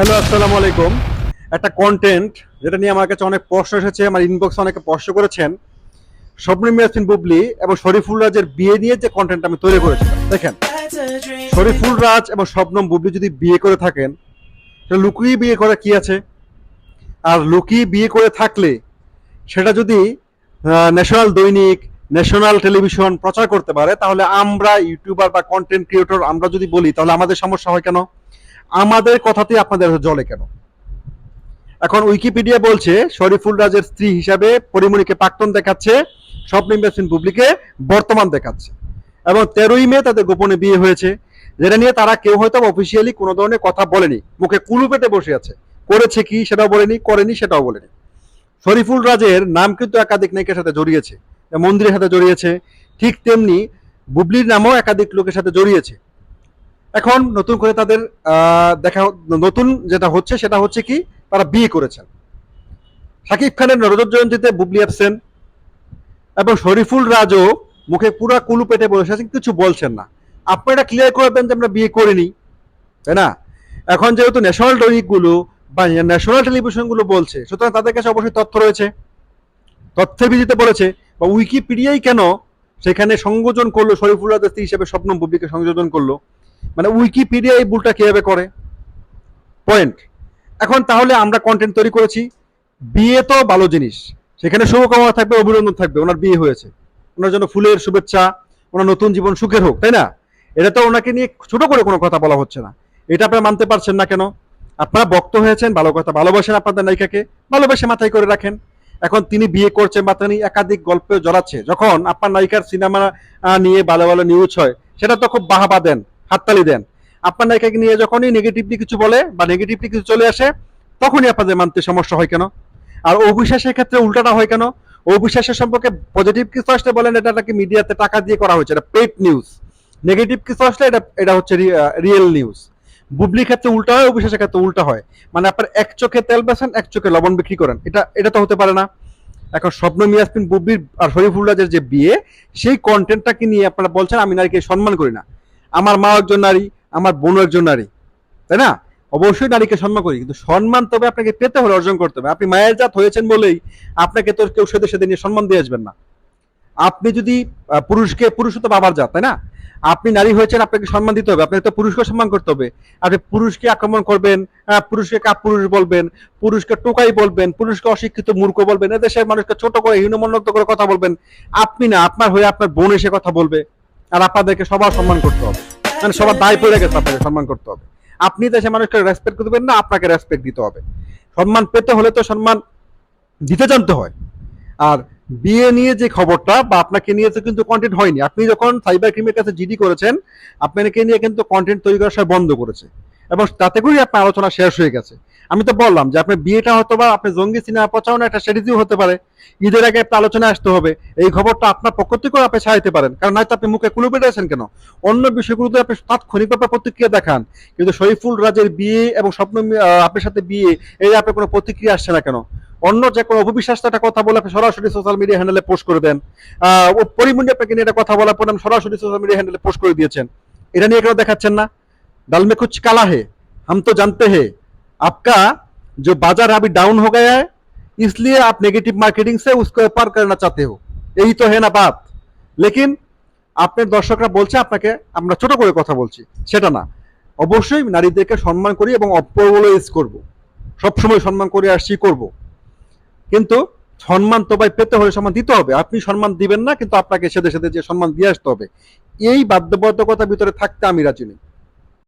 Hello, আসসালামু আলাইকুম। একটা কন্টেন্ট যেটা নিয়ে আমার কাছে অনেক প্রশ্ন এসেছে, আমার ইনবক্সে অনেকে প্রশ্ন করেছেন। শবনম ইয়াসমিন বুবলি এবং শরীফুল রাজের বিয়ে নিয়ে যে কন্টেন্ট আমি তৈরি করেছিলাম, দেখেন, শরীফুল রাজ এবং শবনম বুবলি যদি বিয়ে করে থাকেন, সেটা লুকিয়ে বিয়ে করে কি আছে? আর লুকিয়ে বিয়ে করে থাকলে সেটা যদি ন্যাশনাল দৈনিক, ন্যাশনাল টেলিভিশন প্রচার করতে পারে, তাহলে আমরা ইউটিউবার বা কন্টেন্ট ক্রিয়েটর আমরা যদি বলি, তাহলে আমাদের সমস্যা হয় কেন? আমাদের কথাতেই আপনাদের জলে কেন? এখন উইকিপিডিয়া বলছে শরীফুল রাজের স্ত্রী হিসাবে পরিমণিকে প্রাক্তন দেখাচ্ছে, শবনম ইয়াসমিন বুবলিকে বর্তমান দেখাচ্ছে, এবং 13ই মে তাদের গোপনে বিয়ে হয়েছে, যেটা নিয়ে তারা কেউ হয়তো অফিসিয়ালি কোনো ধরনের কথা বলেনি, মুখে কুলু পেটে বসে আছে। করেছে কি সেটাও বলেনি, করেনি সেটাও বলেনি। শরীফুল রাজের নাম কিন্তু একাধিক নায়িকার সাথে জড়িয়েছে, মন্দিরের সাথে জড়িয়েছে, ঠিক তেমনি বুবলির নামও একাধিক লোকের সাথে জড়িয়েছে। এখন নতুন করে তাদের দেখা, নতুন যেটা হচ্ছে সেটা হচ্ছে কি, তারা বিয়ে করেছেন। শাকিব খানের রজত জয়ন্তীতে বুবলি অ্যাবসেন্ট, এবং শরীফুল রাজও মুখে পুরা কুলু পেটে বসে আছেন, কিছু বলছেন না। আপনারা ক্লিয়ার করে দেন যে আমরা বিয়ে করিনি, তাই না? এখন যেহেতু ন্যাশনাল দৈনিকগুলো বা ন্যাশনাল টেলিভিশনগুলো বলছে, সুতরাং তাদের কাছে অবশ্যই তথ্য রয়েছে, তথ্যের ভিত্তিতে বলেছে। বা উইকিপিডিয়াই কেন সেখানে সংযোজন করলো শরীফুল রাজের স্ত্রী হিসেবে শবনম বুবলিকে সংযোজন করলো? মানে উইকিপিডিয়া এই ভুলটা কিভাবে করে? পয়েন্ট। এখন তাহলে আমরা কন্টেন্ট তৈরি করেছি, বিয়ে তো ভালো জিনিস, সেখানে শুভকামনা থাকবে, অভিনন্দন থাকবে, ওনার বিয়ে হয়েছে, ওনার জন্য ফুলের শুভেচ্ছা, ওনার নতুন জীবন সুখের হোক, তাই না? এটা তো ওনাকে নিয়ে ছোট করে কোনো কথা বলা হচ্ছে না। এটা আপনারা মানতে পারছেন না কেন? আপনারা ভক্ত হয়েছেন, ভালো কথা, ভালোবাসেন আপনাদের নায়িকাকে, ভালোবেসে মাথায় করে রাখেন। এখন তিনি বিয়ে করছেন বা তিনি একাধিক গল্পে জড়াচ্ছে, যখন আপনার নায়িকার সিনেমা নিয়ে ভালো ভালো নিউজ হয়, সেটা তো খুব বাহাবা দেন, হাততালি দেন। আপনার নায়িকাকে নিয়ে যখনই নেগেটিভলি কিছু বলে বা নেগেটিভলি কিছু চলে আসে, তখনই আপনাদের মানতে সমস্যা হয় কেন? আর অবিশ্বাসের ক্ষেত্রে উল্টাটা হয় কেন? অবিশ্বাসের সম্পর্কে পজিটিভ কিছু আসলে বলেন এটা নাকি মিডিয়াতে টাকা দিয়ে করা হয়েছে, এটা পেড নিউজ। নেগেটিভ কিছু আসলে এটা এটা হচ্ছে রিয়েল নিউজ। বুবলির ক্ষেত্রে উল্টা হয়, অবিশ্বাসের ক্ষেত্রে উল্টা হয়। মানে আপনার এক চোখে তেল বেছেন, এক চোখে লবণ বিক্রি করেন, এটা এটা তো হতে পারে না। এখন শবনম ইয়াসমিন বুবলির আর শরীফুল রাজের যে বিয়ে, সেই কন্টেন্টটাকে নিয়ে আপনারা বলছেন আমি নারীকে সম্মান করি না। আমার মা একজন নারী, আমার বোন একজন নারী, তাই না? অবশ্যই নারীকে সম্মান করি, কিন্তু সম্মান তবে আপনাকে পেতে হলে অর্জন করতে হবে। আপনি মায়ের জাত হয়েছেন বলেই আপনাকে তো কেউ সেদে সেদে নিয়ে সম্মান দিয়ে আসবেন না। আপনি যদি পুরুষকে, পুরুষ তো বাবার জাত, তাই না? আপনি নারী হয়েছেন, আপনাকে সম্মান দিতে হবে, আপনাকে তো পুরুষকে সম্মান করতে হবে। আপনি পুরুষকে আক্রমণ করবেন, পুরুষকে কাপুরুষ বলবেন, পুরুষকে টোকাই বলবেন, পুরুষকে অশিক্ষিত মূর্খ বলবেন, এদেশের মানুষকে ছোট করে হীনমন্যত করে কথা বলবেন, আপনি না, আপনার হয়ে আপনার বোন এসে কথা বলবে। আর আপনাদেরকে সবার সম্মান করতে হবে, মানে সবার দায় পড়ে গেছে, আপনাকে সম্মান করতে হবে। আপনি দেশের মানুষকে রেসপেক্ট করবেন না, আপনাকে রেসপেক্ট দিতে হবে। সম্মান পেতে হলে তো সম্মান দিতে জানতে হয়। আর বিয়ে নিয়ে যে খবরটা বা আপনাকে নিয়ে তো কিন্তু কন্টেন্ট হয়নি, আপনি যখন সাইবার ক্রাইমের কাছে জিডি করেছেন, আপনাকে নিয়ে কিন্তু কন্টেন্ট তৈরি করা সব বন্ধ করেছে, এবং তাতে করেই আপনার আলোচনা শেষ হয়ে গেছে। আমি তো বললাম যে আপনার বিয়েটা হয়তো বা আপনি জঙ্গি সিনেমা প্রচারণা একটা স্ট্র্যাটেজিও হতে পারে, ঈদের আগে একটা আলোচনা আসতে হবে, এই খবরটা আপনার পক্ষ থেকেও আপনি ছাড়াইতে পারেন, কারণ নয়তো আপনি মুখে কুলু পেটে আছেন কেন? অন্য বিষয়গুলোতে আপনি তাৎক্ষণিকভাবে প্রতিক্রিয়া দেখান, কিন্তু শরীফুল রাজের বিয়ে এবং স্বপ্ন আপনার সাথে বিয়ে, এই আপনার কোনো প্রতিক্রিয়া আসছে না কেন? অন্য যে কোনো অপবিশ্বাস একটা কথা বলে আপনি সরাসরি সোশ্যাল মিডিয়া হ্যান্ডেলে পোস্ট করে দেন। ও পরিমণ্ডি আপনাকে নিয়ে একটা কথা বলার পর আপনি সরাসরি সোশ্যাল মিডিয়া হ্যান্ডেলে পোস্ট করে দিয়েছেন। এটা নিয়ে কেন দেখাচ্ছেন না? दाल में कुछ काला है, हम तो जानते हैं आपका जो बाजार अभी डाउन हो गया है, इसलिए आप नेगेटिव मार्केटिंग से उसको पार करना चाहते हो, यही तो है ना बात। लेकिन আপনার দর্শকরা বলছে আপনাকে আমরা ছোট করে কথা বলছি, সেটা না। অবশ্যই নারীদেরকে সম্মান করি এবং অপরওয়াইজ করব, সবসময় সম্মান করে আসছি, করব। কিন্তু সম্মান তো ভাই পেতে হলে সম্মান দিতে হবে। আপনি সম্মান দিবেন না, কিন্তু আপনাকে সেদে সেদে যে সম্মান দিয়ে আসতে হবে, এই বাধ্যবাধকতার ভিতরে থাকতে আমি রাজি নই।